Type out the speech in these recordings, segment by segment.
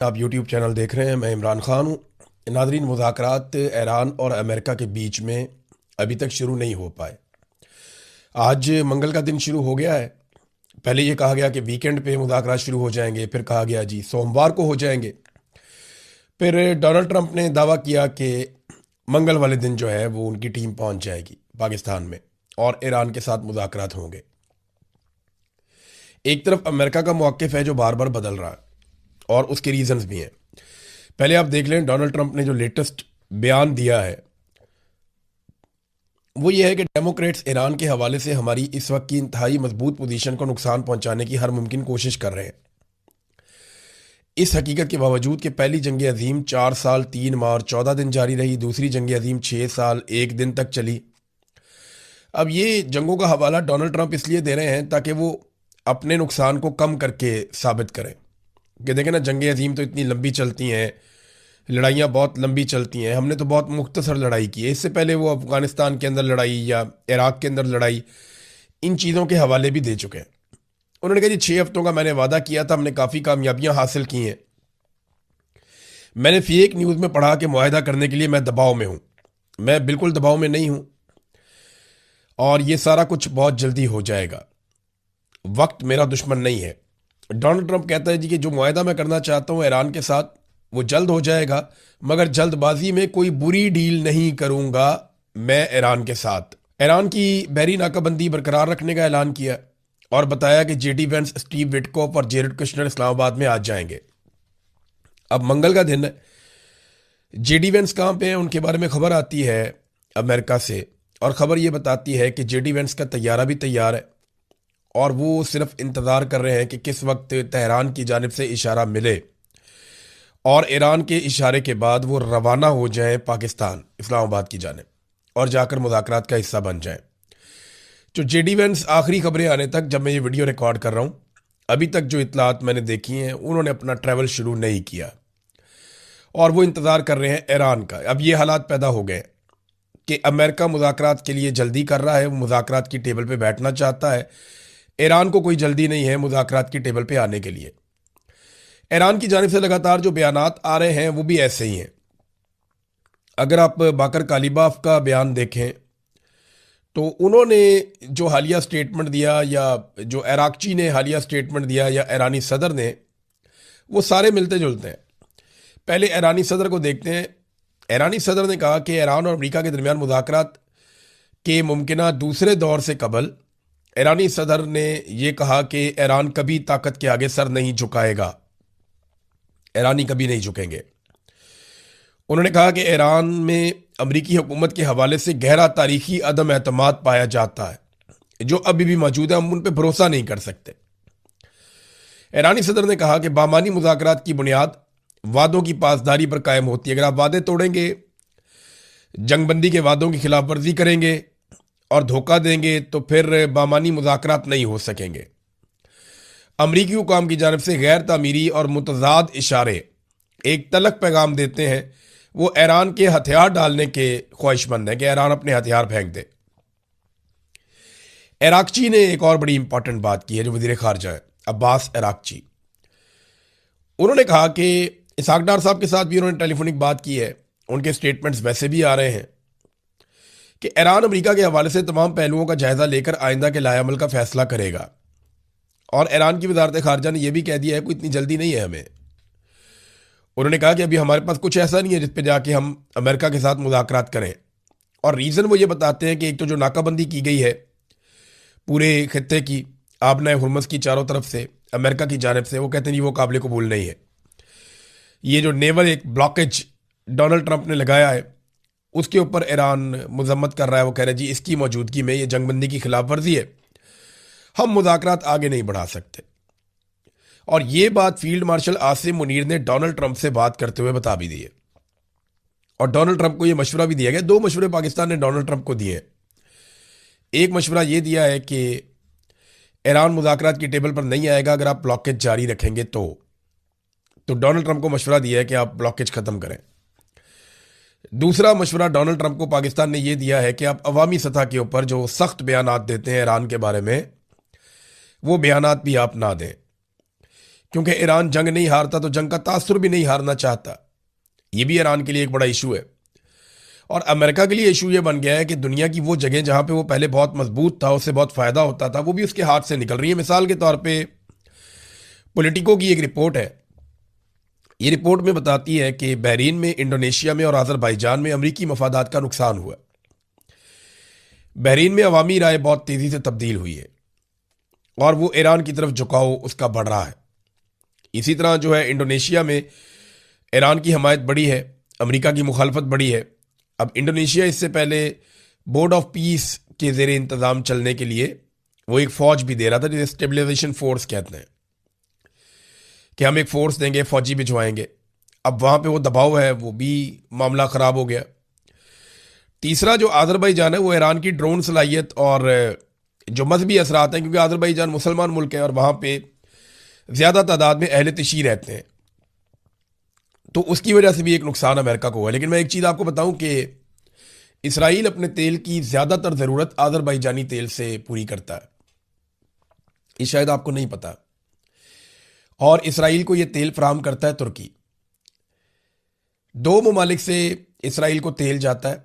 आप YouTube channel देख रहे हैं। मैं इमरान खान हूँ। नाजरीन, मुज़ाकरात ईरान और अमेरिका के बीच में अभी तक शुरू नहीं हो पाए। आज मंगल का दिन शुरू हो गया है। पहले ये कहा गया कि वीकेंड पे मुज़ाकरात शुरू हो जाएंगे, फिर कहा गया जी सोमवार को हो जाएंगे। फिर डोनाल्ड ट्रंप ने दावा किया कि मंगल वाले दिन जो है वो उनकी टीम पहुंच जाएगी पाकिस्तान में और ईरान के साथ मुज़ाकरात होंगे। एक तरफ अमेरिका का मौक़िफ़ है जो बार बार बदल रहा है और उसके रीजंस भी हैं। पहले आप देख लें, डोनाल्ड ट्रंप ने जो लेटेस्ट बयान दिया है वो ये है कि डेमोक्रेट्स ईरान के हवाले से हमारी इस वक्त की इंतहाई मजबूत पोजीशन को नुकसान पहुंचाने की हर मुमकिन कोशिश कर रहे हैं। इस हकीकत के बावजूद कि पहली जंग अजीम 4 साल 3 माह और 14 दिन जारी रही, दूसरी जंग अजीम 6 साल 1 दिन तक चली। अब ये जंगों का हवाला डोनाल्ड ट्रंप इसलिए दे रहे हैं ताकि वो अपने नुकसान को कम करके साबित करें कि देखें ना, जंग अजीम तो इतनी लंबी चलती हैं, लड़ाइयाँ बहुत लंबी चलती हैं, हमने तो बहुत मुख्तसर लड़ाई की है। इससे पहले वो अफ़गानिस्तान के अंदर लड़ाई या इराक़ के अंदर लड़ाई, इन चीज़ों के हवाले भी दे चुके हैं। उन्होंने कहा जी 6 हफ्तों का मैंने वादा किया था, हमने काफ़ी कामयाबियाँ हासिल की हैं। मैंने फेक न्यूज़ में पढ़ा कि मुआहदा करने के लिए मैं दबाव में हूँ। मैं बिल्कुल दबाव में नहीं हूँ और ये सारा कुछ बहुत जल्दी हो जाएगा। वक्त मेरा दुश्मन नहीं है। डोनाल्ड ट्रंप कहता है जी कि जो मुआहदा मैं करना चाहता हूँ ईरान के साथ वो जल्द हो जाएगा, मगर जल्दबाजी में कोई बुरी डील नहीं करूंगा मैं ईरान के साथ। ईरान की बहरी नाकाबंदी बरकरार रखने का ऐलान किया और बताया कि जेडी वेंस, स्टीव विटकॉफ और जेरेड कुशनर इस्लामाबाद में आज जाएंगे। अब मंगल का दिन है। जेडी वेंस कहाँ पे हैं उनके बारे में खबर आती है अमेरिका से, और ख़बर ये बताती है कि जेडी वेंस का तैयारा भी तैयार है और वो सिर्फ इंतज़ार कर रहे हैं कि किस वक्त तेहरान की जानिब से इशारा मिले और ईरान के इशारे के बाद वो रवाना हो जाएं पाकिस्तान, इस्लामाबाद की जानिब, और जाकर मुज़ाकरात का हिस्सा बन जाएं। जो जेडी वेंस आखिरी खबरें आने तक, जब मैं ये वीडियो रिकॉर्ड कर रहा हूँ, अभी तक जो इतलात मैंने देखी हैं, उन्होंने अपना ट्रैवल शुरू नहीं किया और वो इंतज़ार कर रहे हैं ईरान का। अब ये हालात पैदा हो गए कि अमेरिका मुज़ाकरात के लिए जल्दी कर रहा है, वो मुज़ाकरात की टेबल पे बैठना चाहता है। ईरान को कोई जल्दी नहीं है मुज़ाकरात की टेबल पे आने के लिए। ईरान की जानिब से लगातार जो बयानात आ रहे हैं वो भी ऐसे ही हैं। अगर आप बाकर कालिबाफ का बयान देखें तो उन्होंने जो हालिया स्टेटमेंट दिया, या जो इराक़ची ने हालिया स्टेटमेंट दिया, या ईरानी सदर ने, वो सारे मिलते जुलते हैं। पहले ईरानी सदर को देखते हैं। ईरानी सदर ने कहा कि ईरान और अमेरिका के दरमियान मुज़ाकरात के मुमकिना दूसरे दौर से कबल ईरानी सदर ने यह कहा कि ईरान कभी ताकत के आगे सर नहीं झुकाएगा, ईरानी कभी नहीं झुकेंगे। उन्होंने कहा कि ईरान में अमरीकी हुकूमत के हवाले से गहरा तारीखी अदम एतमाद पाया जाता है जो अभी भी मौजूद है, हम उन पर भरोसा नहीं कर सकते। ईरानी सदर ने कहा कि बामानी मुज़ाकरात की बुनियाद वादों की पासदारी पर कायम होती है। अगर आप वादे तोड़ेंगे, जंगबंदी के वादों की खिलाफ वर्जी करेंगे और धोखा देंगे तो फिर बामानी मुज़ाकरात नहीं हो सकेंगे। अमरीकी हुकाम की जानब से गैर तामीरी और मुतजाद इशारे एक तलक पैगाम देते हैं। वो ईरान के हथियार डालने के ख्वाहिशमंद हैं कि ईरान अपने हथियार फेंक दे। इराक़ची ने एक और बड़ी इंपॉर्टेंट बात की है, जो वज़ीर ख़ारजा है अब्बास इराक़ची। उन्होंने कहा कि इसहाक डार साहब के साथ भी उन्होंने टेलीफोनिक बात की है, उनके स्टेटमेंट्स वैसे भी आ रहे हैं कि ईरान अमेरिका के हवाले से तमाम पहलुओं का जायज़ा लेकर आइंदा के लाएअमल का फैसला करेगा। और ईरान की वज़ारत ख़ारजा ने यह भी कह दिया है कोई इतनी जल्दी नहीं है हमें। उन्होंने कहा कि अभी हमारे पास कुछ ऐसा नहीं है जिस पे जाके हम अमेरिका के साथ मुज़ाकरात करें। और रीज़न वो ये बताते हैं कि एक तो जो नाकाबंदी की गई है पूरे खित्ते की, आबना हुर्मुज़ की चारों तरफ से अमेरिका की जानिब से, वो कहते हैं जी वो काबिल कबूल नहीं है। ये जो नेवल एक ब्लॉकेज डोनाल्ड ट्रंप ने लगाया है उसके ऊपर ईरान मजम्मत कर रहा है। वो कह रहे हैं जी इसकी मौजूदगी में ये जंगबंदी की खिलाफ वर्जी है, हम मुज़ाकरात आगे नहीं बढ़ा सकते। और ये बात फील्ड मार्शल आसिम मुनीर ने डोनाल्ड ट्रंप से बात करते हुए बता भी दी है और डोनाल्ड ट्रंप को ये मशवरा भी दिया गया। 2 मशवरे पाकिस्तान ने डोनाल्ड ट्रंप को दिए हैं। एक मशवरा ये दिया है कि ईरान मुज़ाकरात की टेबल पर नहीं आएगा अगर आप ब्लॉकेज जारी रखेंगे तो डोनाल्ड ट्रंप को मशवरा दिया है कि आप ब्लॉकेज ख़त्म करें। दूसरा मशवरा डोनाल्ड ट्रंप को पाकिस्तान ने यह दिया है कि आप अवामी सतह के ऊपर जो सख्त बयानात देते हैं ईरान के बारे में, वो बयानात भी आप ना दें। क्योंकि ईरान जंग नहीं हारता तो जंग का तासुर भी नहीं हारना चाहता। ये भी ईरान के लिए एक बड़ा इशू है। और अमेरिका के लिए इशू ये बन गया है कि दुनिया की वो जगह जहां पे वो पहले बहुत मजबूत था, उससे बहुत फायदा होता था, वो भी उसके हाथ से निकल रही है। मिसाल के तौर पे पॉलिटिको की एक रिपोर्ट है। ये रिपोर्ट में बताती है कि बहरीन में, इंडोनेशिया में और अजरबैजान में अमरीकी मफादात का नुकसान हुआ। बहरीन में अवामी राय बहुत तेजी से तब्दील हुई है और वो ईरान की तरफ झुकाव उसका बढ़ रहा है। इसी तरह जो है इंडोनेशिया में ईरान की हमायत बढ़ी है, अमेरिका की मुखालफत बढ़ी है। अब इंडोनेशिया इससे पहले बोर्ड ऑफ पीस के जेर इंतज़ाम चलने के लिए वो एक फौज भी दे रहा था, जिसे स्टेबलाइजेशन फोर्स कहते हैं, कि हम एक फोर्स देंगे, फौजी भिजवाएंगे। अब वहाँ पे वो दबाव है, वो भी मामला ख़राब हो गया। तीसरा जो अजरबैजान है, वो ईरान की ड्रोन सलाहियत और जो मजहबी असरात हैं, क्योंकि अजरबैजान मुसलमान मुल्क है और वहाँ पे ज़्यादा तादाद में अहले तशी रहते हैं, तो उसकी वजह से भी एक नुकसान अमेरिका को हुआ। लेकिन मैं एक चीज़ आपको बताऊं कि इसराइल अपने तेल की ज़्यादातर ज़रूरत अजरबैजानी तेल से पूरी करता है। ये शायद आपको नहीं पता। और इसराइल को यह तेल फराहम करता है तुर्की। दो ममालिक से इसराइल को तेल जाता है,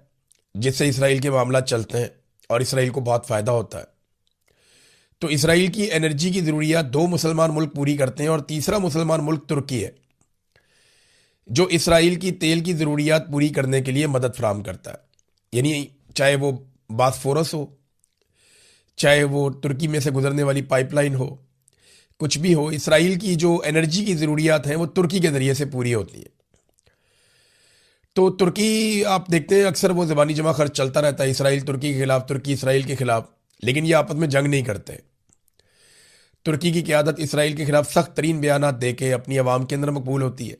जिससे इसराइल के मामला चलते हैं और इसराइल को बहुत फ़ायदा होता है। तो इसराइल की एनर्जी की ज़रूरियात दो मुसलमान मुल्क पूरी करते हैं और तीसरा मुसलमान मुल्क तुर्की है, जो इसराइल की तेल की ज़रूरियात पूरी करने के लिए मदद फराहम करता है। यानी चाहे वो बासफोरस हो, चाहे वो तुर्की में से गुजरने वाली पाइपलाइन हो, कुछ भी हो, इसराइल की जो एनर्जी की ज़रूरियात हैं वो तुर्की के ज़रिए से पूरी होती हैं। तो तुर्की, आप देखते हैं अक्सर वो ज़बानी जमा खर्च चलता रहता है, इसराइल तुर्की के खिलाफ, तुर्की इसराइल के खिलाफ, लेकिन ये आपस में जंग नहीं करते। तुर्की की क़यादत इसराइल के खिलाफ सख्त तरीन बयान दे के अपनी आवाम के अंदर मकबूल होती है।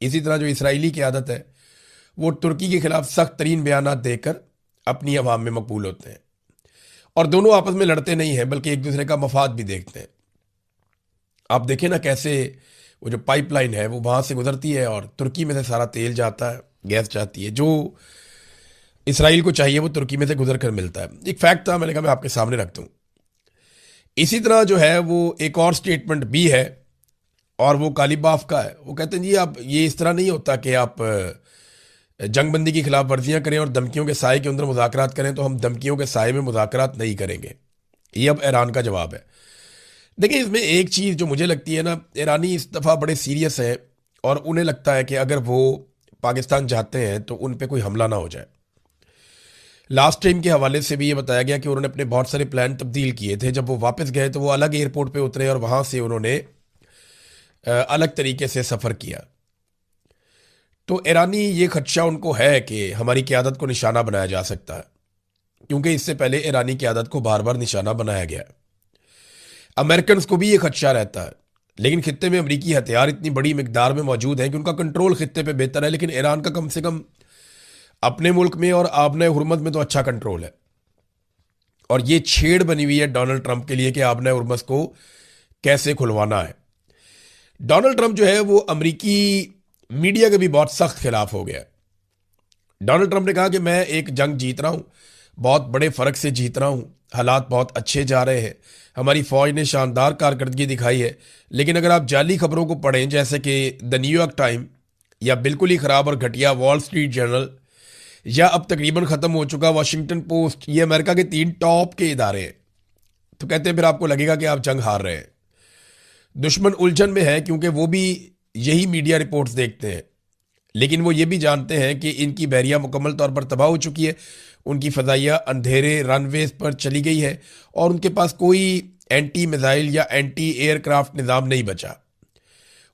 इसी तरह जो इसराइली क़यादत है वो तुर्की के खिलाफ सख्त तरीन बयान देकर अपनी आवाम में मकबूल होते हैं। और दोनों आपस में लड़ते नहीं हैं, बल्कि एक दूसरे का मफाद भी देखते हैं। आप देखें ना कैसे वो जो पाइपलाइन है वो वहाँ से गुजरती है और तुर्की में से सारा तेल जाता है, गैस जाती है, जो इसराइल को चाहिए वो तुर्की में से गुजर कर मिलता है। एक फैक्ट था, मैंने कहा मैं आपके सामने रखता हूँ। इसी तरह जो है वो एक और स्टेटमेंट भी है और वो कालीबाफ का है। वो कहते हैं जी आप, ये इस तरह नहीं होता कि आप जंगबंदी की खिलाफ वर्जियाँ करें और धमकियों के साए के अंदर मुज़ाकरात करें, तो हम धमकियों के साए में मुज़ाकरात नहीं करेंगे। ये अब ईरान का जवाब है। देखिए, इसमें एक चीज़ जो मुझे लगती है ना, ईरानी इस दफ़ा बड़े सीरियस हैं और उन्हें लगता है कि अगर वो पाकिस्तान जाते हैं तो उन पर कोई हमला ना हो जाए। लास्ट टाइम के हवाले से भी ये बताया गया कि उन्होंने अपने बहुत सारे प्लान तब्दील किए थे। जब वो वापस गए तो वो अलग एयरपोर्ट पे उतरे और वहाँ से उन्होंने अलग तरीके से सफ़र किया। तो ईरानी ये खदशा उनको है कि हमारी क़यादत को निशाना बनाया जा सकता है, क्योंकि इससे पहले ईरानी क़यादत को बार बार निशाना बनाया गया। अमेरिकन को भी ये खदशा रहता है, लेकिन खित्ते में अमरीकी हथियार इतनी बड़ी मिकदार में मौजूद हैं कि उनका कंट्रोल खित्ते पे बेहतर है। लेकिन ईरान का कम से कम अपने मुल्क में और आबने हुर्मत में तो अच्छा कंट्रोल है। और ये छेड़ बनी हुई है डोनाल्ड ट्रंप के लिए कि आबने हुर्मत को कैसे खुलवाना है। डोनाल्ड ट्रंप जो है वो अमरीकी मीडिया के भी बहुत सख्त खिलाफ हो गया। डोनाल्ड ट्रंप ने कहा कि मैं एक जंग जीत रहा हूं, बहुत बड़े फर्क से जीत रहा हूं, हालात बहुत अच्छे जा रहे हैं, हमारी फौज ने शानदार कारकर्दगी दिखाई है। लेकिन अगर आप जाली खबरों को पढ़ें, जैसे कि द न्यूयॉर्क टाइम या बिल्कुल ही ख़राब और घटिया वॉल स्ट्रीट जर्नल या अब तकरीबन ख़त्म हो चुका वाशिंगटन पोस्ट, ये अमेरिका के 3 टॉप के इदारे हैं, तो कहते हैं फिर आपको लगेगा कि आप जंग हार रहे हैं। दुश्मन उलझन में है, क्योंकि वो भी यही मीडिया रिपोर्ट्स देखते हैं, लेकिन वो ये भी जानते हैं कि इनकी बहरिया मुकम्मल तौर पर तबाह हो चुकी है, उनकी फ़ज़ाइया अंधेरे रनवेज पर चली गई है और उनके पास कोई एंटी मिसाइल या एंटी एयरक्राफ्ट निज़ाम नहीं बचा।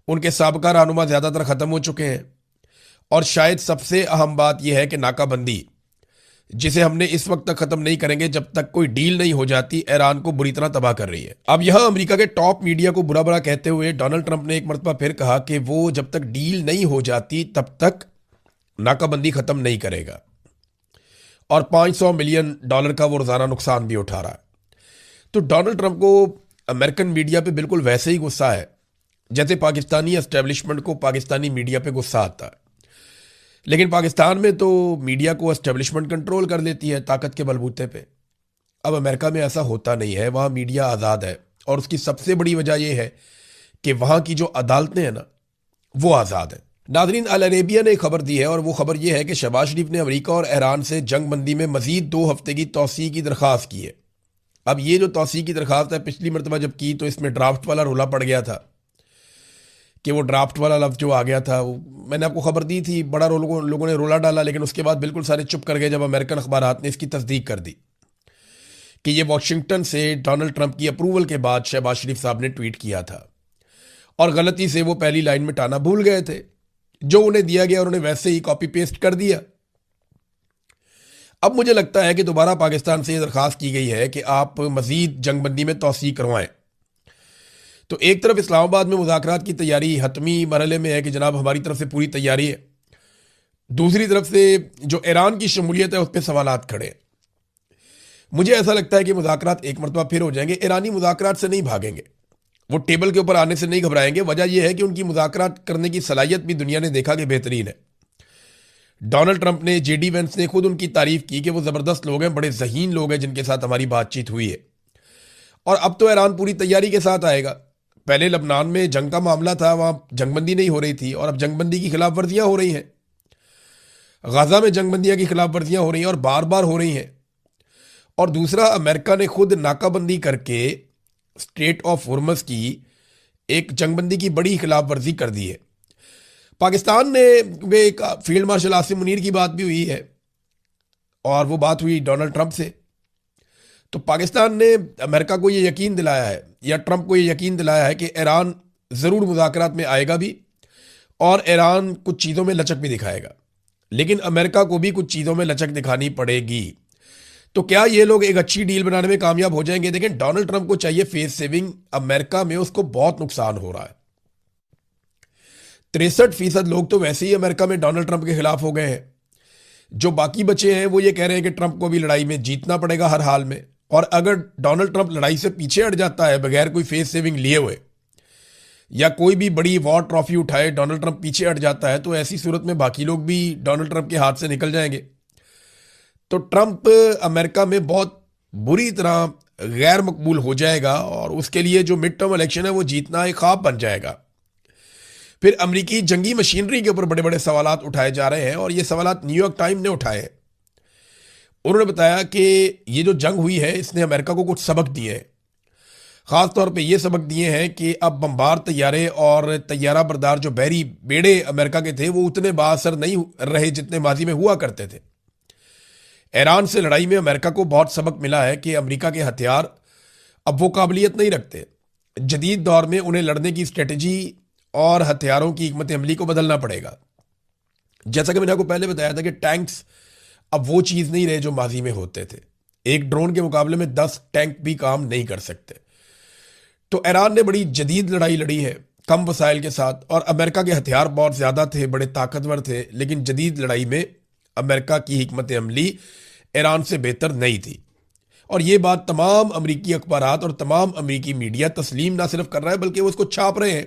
उनके साबका रहनुमा ज़्यादातर ख़त्म हो चुके हैं। और शायद सबसे अहम बात यह है कि नाकाबंदी, जिसे हमने इस वक्त तक ख़त्म नहीं करेंगे जब तक कोई डील नहीं हो जाती, ईरान को बुरी तरह तबाह कर रही है। अब यहाँ अमेरिका के टॉप मीडिया को बुरा बुरा कहते हुए डोनाल्ड ट्रंप ने एक मरतबा फिर कहा कि वो जब तक डील नहीं हो जाती तब तक नाकाबंदी ख़त्म नहीं करेगा। और $500 मिलियन का वो रोज़ाना नुकसान भी उठा रहा है। तो डोनाल्ड ट्रंप को अमेरिकन मीडिया पे बिल्कुल वैसे ही गुस्सा है जैसे पाकिस्तानी एस्टेब्लिशमेंट को पाकिस्तानी मीडिया पे गुस्सा आता है। लेकिन पाकिस्तान में तो मीडिया को एस्टेब्लिशमेंट कंट्रोल कर लेती है ताकत के बलबूते पे। अब अमेरिका में ऐसा होता नहीं है, वहाँ मीडिया आज़ाद है और उसकी सबसे बड़ी वजह यह है कि वहां की जो अदालतें हैं ना वो आज़ाद हैं। नाजरीन, अल अरेबिया ने एक खबर दी है और वो खबर ये है कि शहबाज शरीफ ने अमेरिका और ईरान से जंग बंदी में मजीद 2 हफ्ते की तौसी की दरख्वास्त की है। अब ये जो तौसी की दरख्वास्त है, पिछली मरतबा जब की तो इसमें ड्राफ्ट वाला रोला पड़ गया था कि वो ड्राफ्ट वाला लफ्ज़ जो आ गया था, वो मैंने आपको खबर दी थी, बड़ा लोगों ने रोला डाला, लेकिन उसके बाद बिल्कुल सारे चुप कर गए जब अमेरिकन अखबारात ने इसकी तस्दीक कर दी कि ये वॉशिंगटन से डोनाल्ड ट्रंप की अप्रूवल के बाद शहबाज शरीफ साहब ने ट्वीट किया था और गलती से वो पहली लाइन मिटाना भूल गए थे। जो उन्हें दिया गया उन्होंने वैसे ही कॉपी पेस्ट कर दिया। अब मुझे लगता है कि दोबारा पाकिस्तान से यह दरखास्त की गई है कि आप मजीद जंगबंदी में तौसी करवाएं। तो एक तरफ इस्लामाबाद में मुज़ाकरात की तैयारी हतमी मरहले में है कि जनाब हमारी तरफ से पूरी तैयारी है, दूसरी तरफ से जो ईरान की शमूलियत है उस पर सवालात खड़े हैं। मुझे ऐसा लगता है कि मुज़ाकरात एक मरतबा फिर हो जाएंगे। ईरानी मुज़ाकरात से नहीं भागेंगे, वो टेबल के ऊपर आने से नहीं घबराएंगे। वजह यह है कि उनकी मुज़ाकरात करने की सलाहियत भी दुनिया ने देखा कि बेहतरीन है। डोनाल्ड ट्रंप ने, जेडी वेंस ने खुद उनकी तारीफ की कि वो ज़बरदस्त लोग हैं, बड़े ज़हीन लोग हैं जिनके साथ हमारी बातचीत हुई है। और अब तो ईरान पूरी तैयारी के साथ आएगा। पहले लबनान में जंग का मामला था, वहाँ जंगबंदी नहीं हो रही थी और अब जंगबंदी की खिलाफ वर्जियाँ हो रही हैं। गाज़ा में जंगबंदियाँ की खिलाफ वर्जियाँ हो रही हैं और बार बार हो रही हैं। और दूसरा, अमेरिका ने खुद नाकाबंदी करके स्ट्रेट ऑफ होर्मज़ की एक जंगबंदी की बड़ी खिलाफ वर्जी कर दी है। पाकिस्तान ने, क्योंकि एक फील्ड मार्शल आसिम मुनीर की बात भी हुई है और वो बात हुई डोनाल्ड ट्रंप से, तो पाकिस्तान ने अमेरिका को ये यकीन दिलाया है या ट्रंप को ये यकीन दिलाया है कि ईरान ज़रूर मुज़ाकरात में आएगा भी और ईरान कुछ चीज़ों में लचक भी दिखाएगा, लेकिन अमेरिका को भी कुछ चीज़ों में लचक दिखानी पड़ेगी। तो क्या ये लोग एक अच्छी डील बनाने में कामयाब हो जाएंगे? देखें, डोनाल्ड ट्रंप को चाहिए फेस सेविंग। अमेरिका में उसको बहुत नुकसान हो रहा है। 63% लोग तो वैसे ही अमेरिका में डोनाल्ड ट्रंप के खिलाफ हो गए हैं। जो बाकी बचे हैं वो ये कह रहे हैं कि ट्रंप को भी लड़ाई में जीतना पड़ेगा हर हाल में, और अगर डोनाल्ड ट्रंप लड़ाई से पीछे हट जाता है बगैर कोई फेस सेविंग लिए हुए, या कोई भी बड़ी वॉर ट्रॉफी उठाए डोनाल्ड ट्रंप पीछे हट जाता है, तो ऐसी सूरत में बाकी लोग भी डोनाल्ड ट्रंप के हाथ से निकल जाएंगे। तो ट्रंप अमेरिका में बहुत बुरी तरह गैर मकबूल हो जाएगा और उसके लिए जो मिड टर्म इलेक्शन है वो जीतना एक ख्वाब बन जाएगा। फिर अमेरिकी जंगी मशीनरी के ऊपर बड़े बड़े सवालात उठाए जा रहे हैं और ये सवालात न्यूयॉर्क टाइम ने उठाए हैं। उन्होंने बताया कि ये जो जंग हुई है इसने अमेरिका को कुछ सबक दिए हैं। ख़ास तौर पे ये सबक दिए हैं कि अब बमबार तैयारे और तैयारा बरदार जो बहरी बेड़े अमेरिका के थे वो उतने बाअसर नहीं रहे जितने माजी में हुआ करते थे। ईरान से लड़ाई में अमेरिका को बहुत सबक मिला है कि अमेरिका के हथियार अब वो काबिलियत नहीं रखते। जदीद दौर में उन्हें लड़ने की स्ट्रेटजी और हथियारों की हिकमत अमली को बदलना पड़ेगा। जैसा कि मैंने आपको पहले बताया था कि टैंक्स अब वो चीज़ नहीं रहे जो माजी में होते थे। एक ड्रोन के मुकाबले में 10 टैंक भी काम नहीं कर सकते। तो ईरान ने बड़ी जदीद लड़ाई लड़ी है कम वसाइल के साथ, और अमेरिका के हथियार बहुत ज़्यादा थे, बड़े ताकतवर थे, लेकिन जदीद लड़ाई में अमेरिका की हिकमत अमली ईरान से बेहतर नहीं थी। और ये बात तमाम अमरीकी अखबारात और तमाम अमरीकी मीडिया तस्लीम ना सिर्फ कर रहा है बल्कि वो उसको छाप रहे हैं।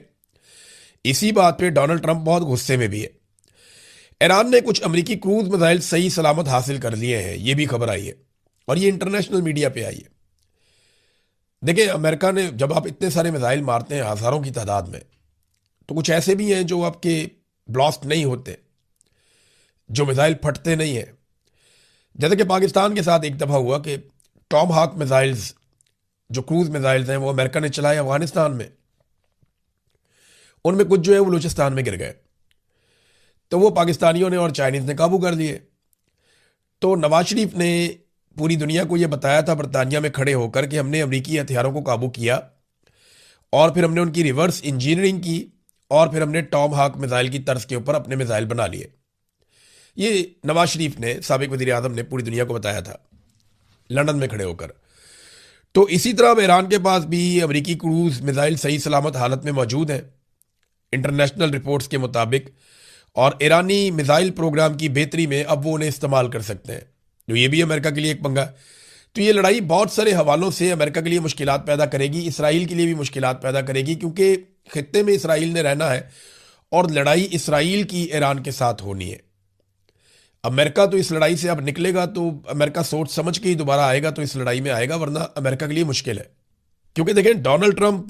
इसी बात पे डोनाल्ड ट्रंप बहुत गुस्से में भी है। ईरान ने कुछ अमरीकी क्रूज मिसाइल सही सलामत हासिल कर लिए हैं, ये भी खबर आई है और ये इंटरनेशनल मीडिया पे आई है। देखिए, अमेरिका ने, जब आप इतने सारे मिसाइल मारते हैं हज़ारों की तादाद में, तो कुछ ऐसे भी हैं जो आपके ब्लास्ट नहीं होते, जो मिसाइल फटते नहीं हैं। जैसे कि पाकिस्तान के साथ एक दफ़ा हुआ कि टॉम हाक मिसाइल्स, जो क्रूज मिसाइल्स हैं, वो अमेरिका ने चलाए अफगानिस्तान में, उनमें कुछ जो है वो बलूचिस्तान में गिर गए, तो वो पाकिस्तानियों ने और चाइनीज़ ने काबू कर लिए। तो नवाज शरीफ ने पूरी दुनिया को ये बताया था बरतानिया में खड़े होकर कि हमने अमरीकी हथियारों को काबू किया और फिर हमने उनकी रिवर्स इंजीनियरिंग की और फिर हमने टॉम हाक मिसाइल की तर्ज के ऊपर अपने मिसाइल बना लिए। ये नवाज शरीफ ने, साबिक वज़ीर आज़म ने पूरी दुनिया को बताया था लंदन में खड़े होकर। तो इसी तरह अब ईरान के पास भी अमरीकी क्रूज मिसाइल सही सलामत हालत में मौजूद हैं इंटरनेशनल रिपोर्ट्स के मुताबिक, और ईरानी मिसाइल प्रोग्राम की बेहतरी में अब वो उन्हें इस्तेमाल कर सकते हैं, तो ये भी अमेरिका के लिए एक पंगा। तो ये लड़ाई बहुत सारे हवालों से अमेरिका के लिए मुश्किलात पैदा करेगी, इसराइल के लिए भी मुश्किलात पैदा करेगी, क्योंकि खित्ते में इसराइल ने रहना है और लड़ाई इसराइल की ईरान के साथ होनी है। अमेरिका तो इस लड़ाई से अब निकलेगा तो अमेरिका सोच समझ के ही दोबारा आएगा, तो इस लड़ाई में आएगा, वरना अमेरिका के लिए मुश्किल है। क्योंकि देखें, डोनाल्ड ट्रंप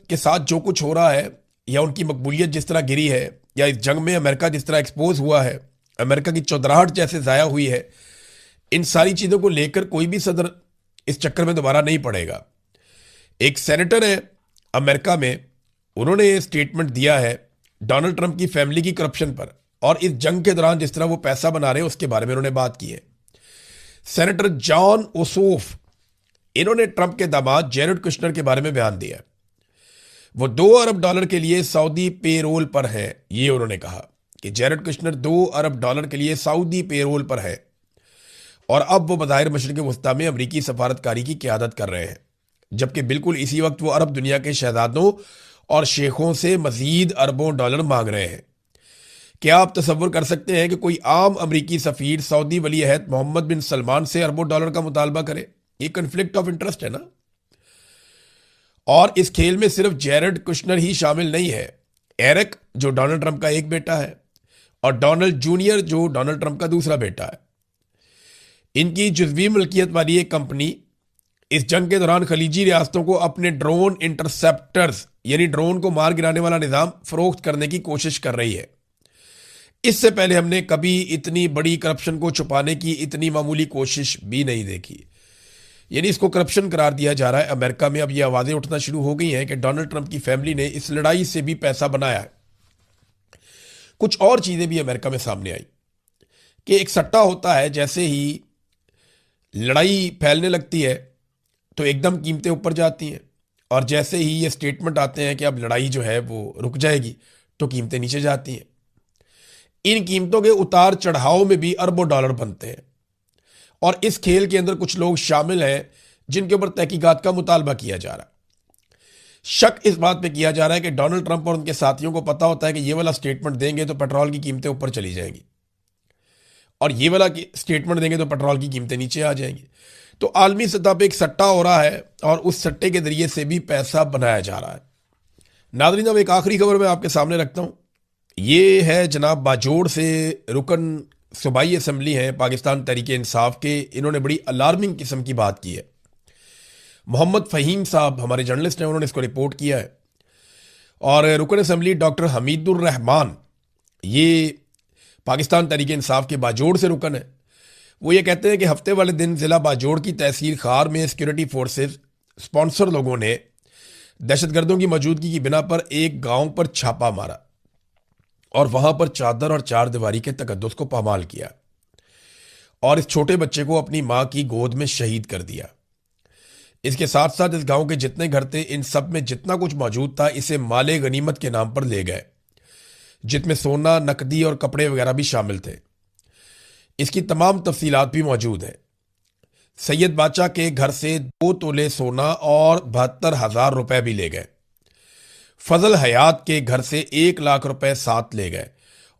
के साथ जो कुछ हो रहा है, या उनकी मकबूलियत जिस तरह गिरी है, या इस जंग में अमेरिका जिस तरह एक्सपोज हुआ है, अमेरिका की चौधराहट जैसे ज़ाया हुई है, इन सारी चीज़ों को लेकर कोई भी सदर इस चक्कर में दोबारा नहीं पड़ेगा। एक सेनेटर है अमेरिका में, उन्होंने स्टेटमेंट दिया है डोनाल्ड ट्रंप की फैमिली की करप्शन पर, और इस जंग के दौरान जिस तरह वो पैसा बना रहे हैं उसके बारे में उन्होंने बात की है। सेनेटर जॉन ओसोफ, इन्होंने ट्रंप के दामाद जेरेड कुशनर के बारे में बयान दिया। वो $2 अरब के लिए सऊदी पेरोल पर हैं। ये उन्होंने कहा कि जेरेड कुशनर $2 अरब के लिए सऊदी पेरोल पर है, और अब वो बज़ाहिर मशरिक़ वस्ता में अमरीकी सफारतकारी की क़यादत कर रहे हैं, जबकि बिल्कुल इसी वक्त वो अरब दुनिया के शहजादों और शेखों से मजीद अरबों डॉलर मांग रहे हैं। क्या आप तसव्वुर कर सकते हैं कि कोई आम अमरीकी सफ़ीर सऊदी वली अहद मोहम्मद बिन सलमान से अरबों डॉलर का मुतालबा करे? ये कन्फ्लिक्ट ऑफ इंटरेस्ट है ना। और इस खेल में सिर्फ जेरेड कुशनर ही शामिल नहीं है। एरिक, जो डोनाल्ड ट्रंप का एक बेटा है, और डोनाल्ड जूनियर, जो डोनाल्ड ट्रंप का दूसरा बेटा है। इनकी जुज़वी मिल्कियत वाली एक कंपनी इस जंग के दौरान खलीजी रियासतों को अपने ड्रोन इंटरसेप्टर्स, यानी ड्रोन को मार गिराने वाला निज़ाम फरोख्त करने की कोशिश कर रही है। इससे पहले हमने कभी इतनी बड़ी करप्शन को छुपाने की इतनी मामूली कोशिश भी नहीं देखी। यानी इसको करप्शन करार दिया जा रहा है। अमेरिका में अब ये आवाज़ें उठना शुरू हो गई हैं कि डोनाल्ड ट्रंप की फैमिली ने इस लड़ाई से भी पैसा बनाया है। कुछ और चीज़ें भी अमेरिका में सामने आई कि एक सट्टा होता है, जैसे ही लड़ाई फैलने लगती है तो एकदम कीमतें ऊपर जाती हैं, और जैसे ही ये स्टेटमेंट आते हैं कि अब लड़ाई जो है वो रुक जाएगी तो कीमतें नीचे जाती हैं। इन कीमतों के उतार चढ़ाव में भी अरबों डॉलर बनते हैं, और इस खेल के अंदर कुछ लोग शामिल हैं जिनके ऊपर तहकीकात का मुतालबा किया जा रहा है। शक इस बात पे किया जा रहा है कि डोनाल्ड ट्रंप और उनके साथियों को पता होता है कि ये वाला स्टेटमेंट देंगे तो पेट्रोल की कीमतें ऊपर चली जाएंगी, और ये वाला स्टेटमेंट देंगे तो पेट्रोल की कीमतें नीचे आ जाएंगी। तो आलमी सतह पे एक सट्टा हो रहा है, और उस सट्टे के जरिए से भी पैसा बनाया जा रहा है। नाज़रीन, अब एक आखिरी खबर मैं आपके सामने रखता हूँ। ये है जनाब बाजोड़ से रुकन सूबाई असम्बली हैं पाकिस्तान तहरीक इंसाफ के। इन्होंने बड़ी अलार्मिंग किस्म की बात की है। मोहम्मद फ़हीम साहब हमारे जर्नलिस्ट हैं, उन्होंने इसको रिपोर्ट किया है। और रुकन असम्बली डॉक्टर हमीदुर रहमान, ये पाकिस्तान तहरीक इंसाफ के बाजोड़ से रुकन है। वो ये कहते हैं कि हफ्ते वाले दिन ज़िला बाजोड़ की तहसील खार में सिक्योरिटी फोर्सेस स्पॉन्सर लोगों ने दहशतगर्दों की मौजूदगी की बिना पर एक गांव पर छापा मारा, और वहां पर चादर और चार दीवारी के तकद्दुस को पामाल किया, और इस छोटे बच्चे को अपनी मां की गोद में शहीद कर दिया। इसके साथ साथ इस गांव के जितने घर थे, इन सब में जितना कुछ मौजूद था, इसे माले गनीमत के नाम पर ले गए, जिसमें सोना, नकदी और कपड़े वगैरह भी शामिल थे। इसकी तमाम तफसीलात भी मौजूद हैं। सैयद बादशाह के घर से 2 तोले सोना और 72,000 रुपए भी ले गए। फजल हयात के घर से 1 लाख रुपए साथ ले गए,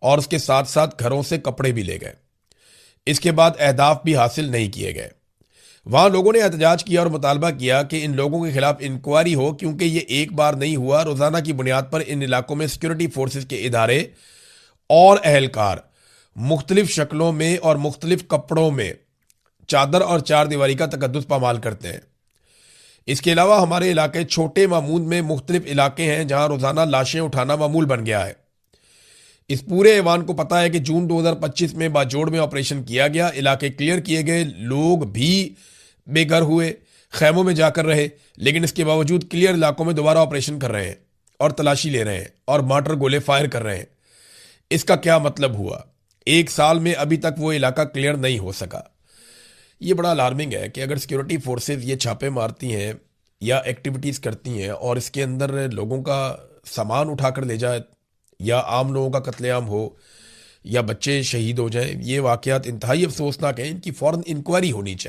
और उसके साथ साथ घरों से कपड़े भी ले गए। इसके बाद अहदाफ भी हासिल नहीं किए गए। वहां लोगों ने एहतजाज किया और मुतालबा किया कि इन लोगों के खिलाफ इंक्वायरी हो, क्योंकि ये एक बार नहीं हुआ। रोजाना की बुनियाद पर इन इलाकों में सिक्योरिटी फोर्सेज के इदारे और अहलकार मुख्तलिफ शक्लों में और मुख्तलिफ कपड़ों में चादर और चार दीवारी का तकद्दुस पामाल करते हैं। इसके अलावा हमारे इलाके छोटे मामूद में मुख्तलिफ इलाके हैं जहां रोजाना लाशें उठाना मामूल बन गया है। इस पूरे ऐवान को पता है कि जून 2025 में बाजोड़ में ऑपरेशन किया गया, इलाके क्लियर किए गए, लोग भी बेघर हुए, खैमों में जाकर रहे, लेकिन इसके बावजूद क्लियर इलाकों में दोबारा ऑपरेशन कर रहे हैं और तलाशी ले रहे हैं और मार्टर गोले फायर कर रहे हैं। इसका क्या मतलब हुआ? 1 साल में अभी तक वो इलाका क्लियर नहीं हो सका। ये बड़ा अलार्मिंग है कि अगर सिक्योरिटी फोर्सेस ये छापे मारती हैं या एक्टिविटीज़ करती हैं और इसके अंदर लोगों का सामान उठाकर ले जाए, या आम लोगों का कत्लेआम हो, या बच्चे शहीद हो जाएं, ये वाक़यात इंतहाई अफसोसनाक हैं। इनकी फ़ौरन इंक्वायरी होनी चाहिए।